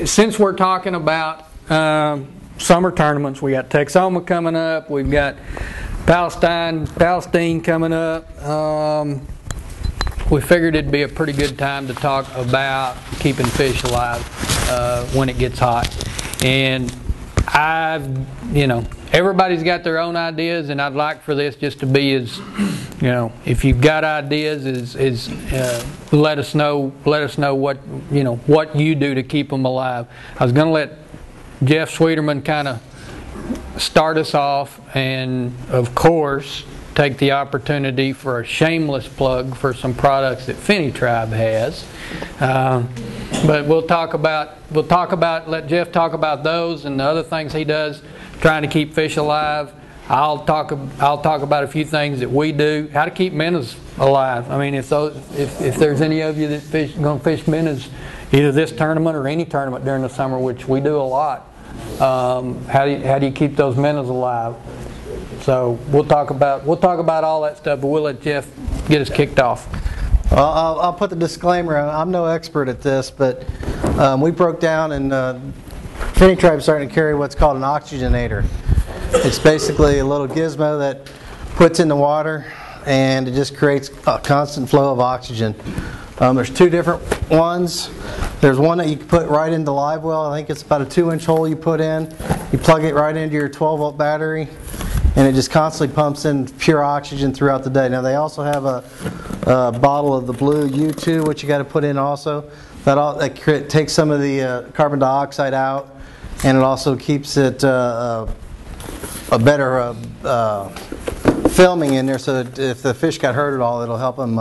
since we're talking about summer tournaments, we got Texoma coming up, we've got Palestine coming up. We figured it'd be a pretty good time to talk about keeping fish alive when it gets hot. And everybody's got their own ideas, and I'd like for this just to be as, if you've got ideas, let us know what you do to keep them alive. I was going to let Jeff Sweeterman kind of start us off, and of course take the opportunity for a shameless plug for some products that Finney Tribe has. But let Jeff talk about those and the other things he does trying to keep fish alive. I'll talk about a few things that we do, how to keep minnows alive. I mean, if there's any of you that going to fish minnows, either this tournament or any tournament during the summer, which we do a lot, how do you keep those minnows alive? So we'll talk about all that stuff, but we'll let Jeff get us kicked off. Well, I'll put the disclaimer on. I'm no expert at this, but we broke down, and Finney Tribe's starting to carry what's called an oxygenator. It's basically a little gizmo that puts in the water, and it just creates a constant flow of oxygen. There's two different ones. There's one that you can put right into the live well. I think it's about a 2-inch hole you put in. You plug it right into your 12-volt battery, and it just constantly pumps in pure oxygen throughout the day. Now they also have a bottle of the blue U2, which you got to put in also. That takes some of the carbon dioxide out, and it also keeps it a better filming in there, so that if the fish got hurt at all, it'll help them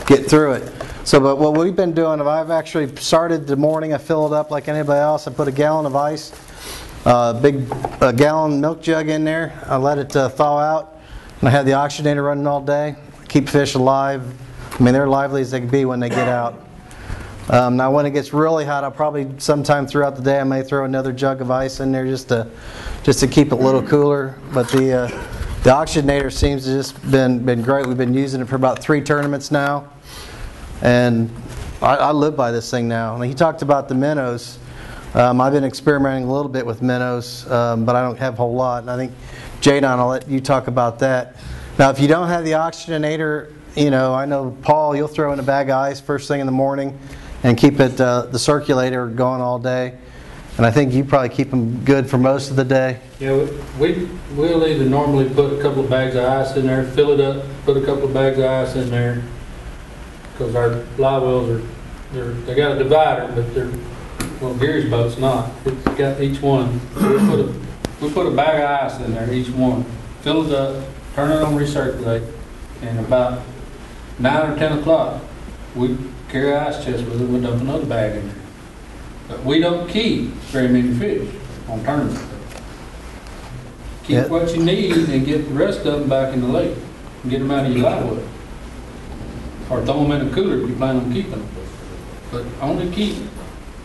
get through it. So, but what we've been doing, I've actually started the morning. I fill it up like anybody else. I put a gallon of ice, a gallon milk jug in there. I let it thaw out, and I have the oxygenator running all day. Keep fish alive. I mean, they're lively as they can be when they get out. Now, when it gets really hot, I'll probably sometime throughout the day I may throw another jug of ice in there just to keep it a little cooler. But the oxygenator seems to just been great. We've been using it for about 3 tournaments now, and I live by this thing now. And he talked about the minnows. I've been experimenting a little bit with minnows, but I don't have a whole lot. And I think, Jadon, I'll let you talk about that. Now, if you don't have the oxygenator, I know, Paul, you'll throw in a bag of ice first thing in the morning and keep it the circulator going all day. And I think you probably keep them good for most of the day. Yeah, we'll either normally put a couple of bags of ice in there, fill it up, put a couple of bags of ice in there, because our live wells they got a divider, but Gary's boat's not. It's got each one. We put a bag of ice in there, each one, fill it up, turn it on recirculate, and about 9 or 10 o'clock, we carry an ice chest with it. We dump another bag in there. But we don't keep very many fish on tournament. Keep what you need and get the rest of them back in the lake and get them out of your live well. Or throw them in a cooler if you plan on keeping them. But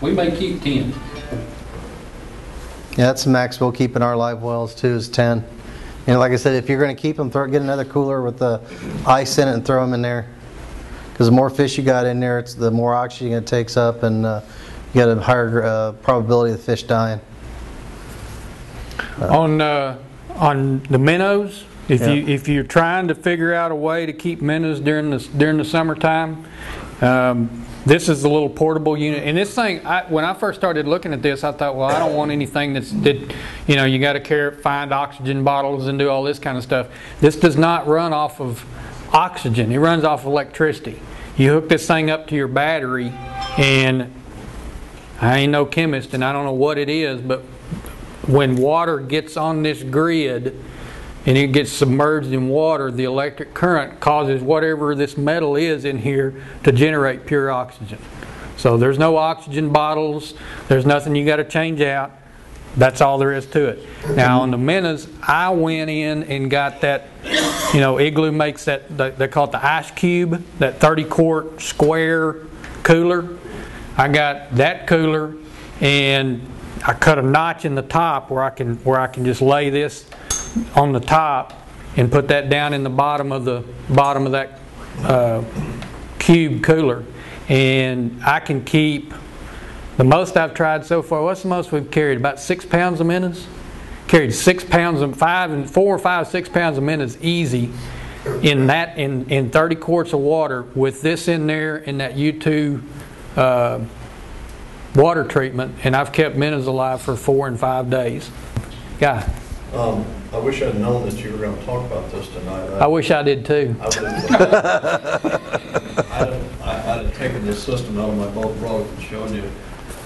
we may keep 10. Yeah, that's the max we'll keep in our live wells too, is 10. Like I said, if you're going to keep them, get another cooler with the ice in it and throw them in there. Because the more fish you got in there, the more oxygen it takes up, and you got a higher probability of the fish dying. On the minnows, if you're trying to figure out a way to keep minnows during the summertime, this is a little portable unit. And this thing, when I first started looking at this, I thought, well, I don't want anything you got to find oxygen bottles and do all this kind of stuff. This does not run off of oxygen. It runs off electricity. You hook this thing up to your battery, and I ain't no chemist and I don't know what it is, but when water gets on this grid and it gets submerged in water, the electric current causes whatever this metal is in here to generate pure oxygen. So there's no oxygen bottles, there's nothing you got to change out. That's all there is to it. Now on the minnows, I went in and got that, Igloo makes that, they call it the ice cube, that 30-quart square cooler. I got that cooler, and I cut a notch in the top where I can just lay this on the top and put that down in the bottom of that cube cooler, and I can keep The most I've tried so far, what's the most we've carried? About 6 pounds of minnows? Carried 6 pounds of 4, 5, 6 pounds of minnows easy in 30 quarts of water with this in there in that U2 water treatment, and I've kept minnows alive for 4 and 5 days. Yeah. I wish I'd known that you were going to talk about this tonight. I wish I did too. I'd have taken this system out of my boat broke and showed you.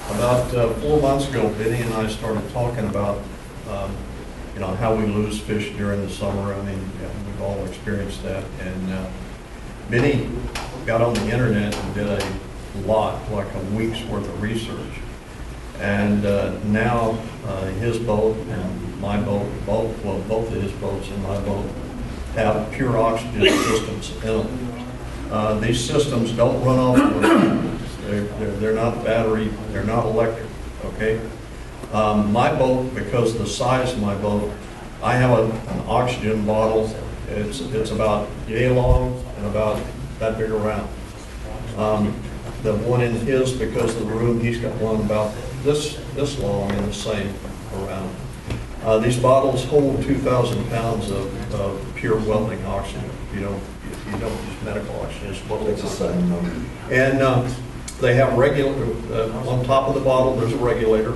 About 4 months ago, Benny and I started talking about how we lose fish during the summer. I mean, we've all experienced that. And Benny got on the internet and did a lot, like a week's worth of research. And now his boat and my boat, both of his boats and my boat have pure oxygen systems in them. These systems don't run off with they're not battery, they're not electric, okay? My boat, because of the size of my boat, I have an oxygen bottle. It's about yay long and about that big around. The one in his, because of the room, he's got one about this long and the same around. These bottles hold 2,000 pounds of pure welding oxygen. You don't use medical oxygen. It's welding oxygen. And they have on top of the bottle, there's a regulator.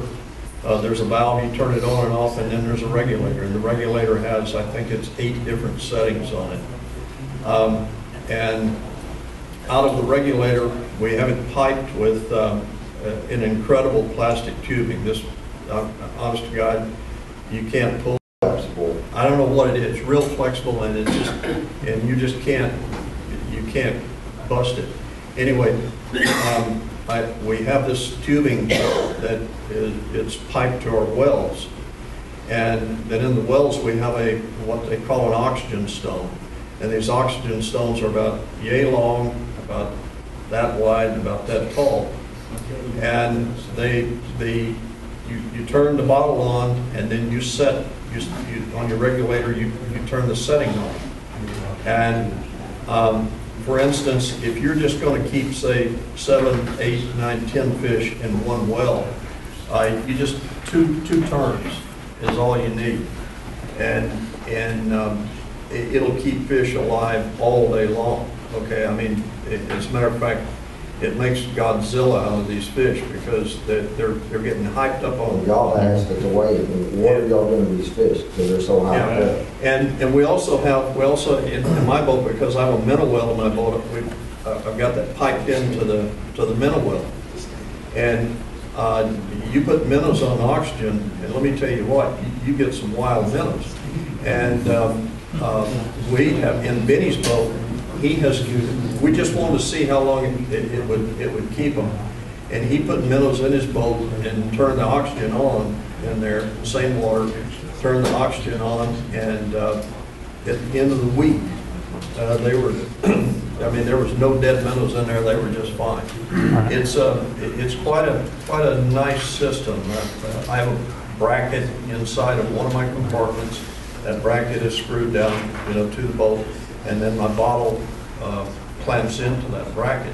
There's a valve, you turn it on and off, and then there's a regulator. And the regulator has, I think it's 8 different settings on it. And out of the regulator, we have it piped with an incredible plastic tubing. This, honest to God, you can't pull. I don't know what it is. It's real flexible, and you just can't bust it. Anyway, we have this tubing that it's piped to our wells, and then in the wells we have what they call an oxygen stone, and these oxygen stones are about yay long, about that wide, and about that tall, and you turn the bottle on, and then you on your regulator you turn the setting on, and for instance, if you're just going to keep, say, 7, 8, 9, 10 fish in one well, you just two turns is all you need, and it'll keep fish alive all day long. Okay, I mean, as a matter of fact, it makes Godzilla out of these fish because they're getting hyped up on. Y'all asked it to wait. What are y'all doing with these fish because they're so hyped up? And we also in my boat, because I have a minnow well in my boat, I've got that piped into the minnow well, and you put minnows on oxygen, and let me tell you what, you get some wild minnows, and we have in Benny's boat. We just wanted to see how long it would keep them. And he put minnows in his boat and turned the oxygen on in there, same water, turned the oxygen on, and at the end of the week, they were, I mean, there was no dead minnows in there, they were just fine. It's quite a nice system. I have a bracket inside of one of my compartments. That bracket is screwed down, to the boat. And then my bottle clamps into that bracket.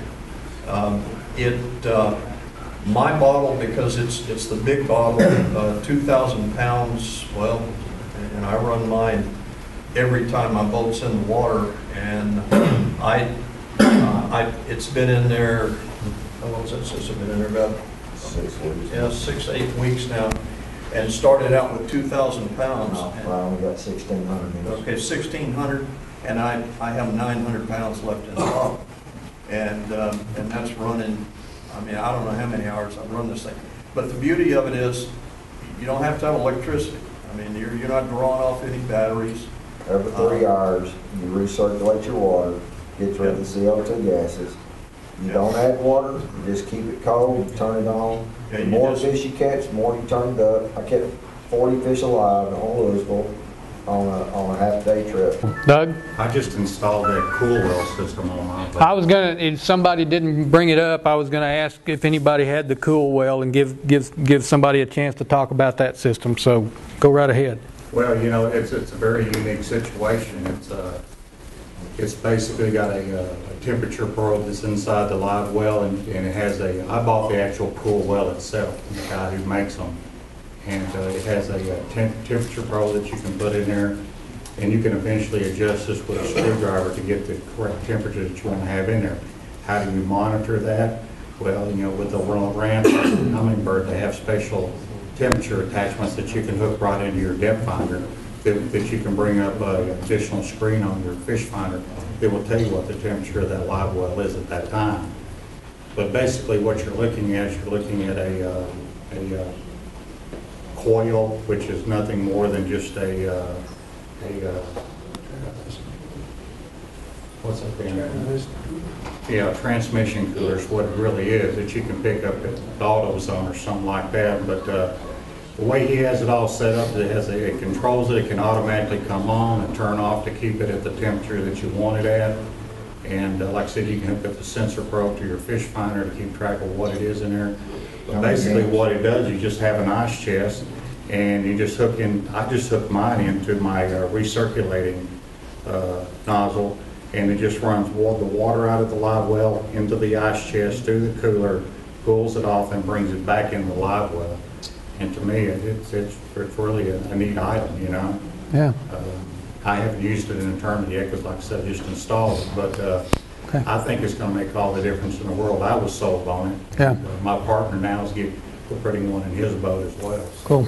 My bottle, because it's the big bottle, 2,000 pounds. Well, and I run mine every time my boat's in the water, and it's been in there. How long has it since it's been in there? About 6 weeks. Yeah, 6 to 8 weeks now. And started out with 2,000 pounds. I only got 1,600. Okay, 1,600, and I have 900 pounds left in the bottle, and that's running. I mean, I don't know how many hours I've run this thing, but the beauty of it is you don't have to have electricity. I mean, you're not drawing off any batteries. Every 3 hours, you recirculate your water, gets rid of the CO2 gases. You don't add water, you just keep it cold, you turn it on. Yeah, The more fish you catch, the more you turn it up. I kept 40 fish alive on Louisville on a half-day trip. Doug? I just installed that cool well system on my boat. I was gonna, if somebody didn't bring it up, I was gonna ask if anybody had the cool well and give somebody a chance to talk about that system. So go right ahead. Well, it's a very unique situation. It's It's basically got a temperature probe that's inside the live well, and it has I bought the actual pool well itself from the guy who makes them. And it has a temperature probe that you can put in there, and you can eventually adjust this with a screwdriver to get the correct temperature that you want to have in there. How do you monitor that? Well, with the ranch and hummingbird, they have special temperature attachments that you can hook right into your depth finder that you can bring up an additional screen on your fish finder that will tell you what the temperature of that live well is at that time. But basically what you're looking at a coil, which is nothing more than just what's that thing? Yeah, transmission cooler is what it really is, that you can pick up at AutoZone or something like that. But the way he has it all set up, it controls it. It can automatically come on and turn off to keep it at the temperature that you want it at. And like I said, you can hook up the sensor probe to your fish finder to keep track of what it is in there. But basically what it does, you just have an ice chest, and you just hook in. I just hooked mine into my recirculating nozzle, and it just runs the water out of the live well into the ice chest to the cooler, cools it off, and brings it back in the live well. And to me, it's really a neat item, Yeah. I haven't used it in a tournament yet because, like I said, I just installed it. But Okay. I think it's going to make all the difference in the world. I was sold on it. Yeah. My partner now is putting one in his boat as well. Cool.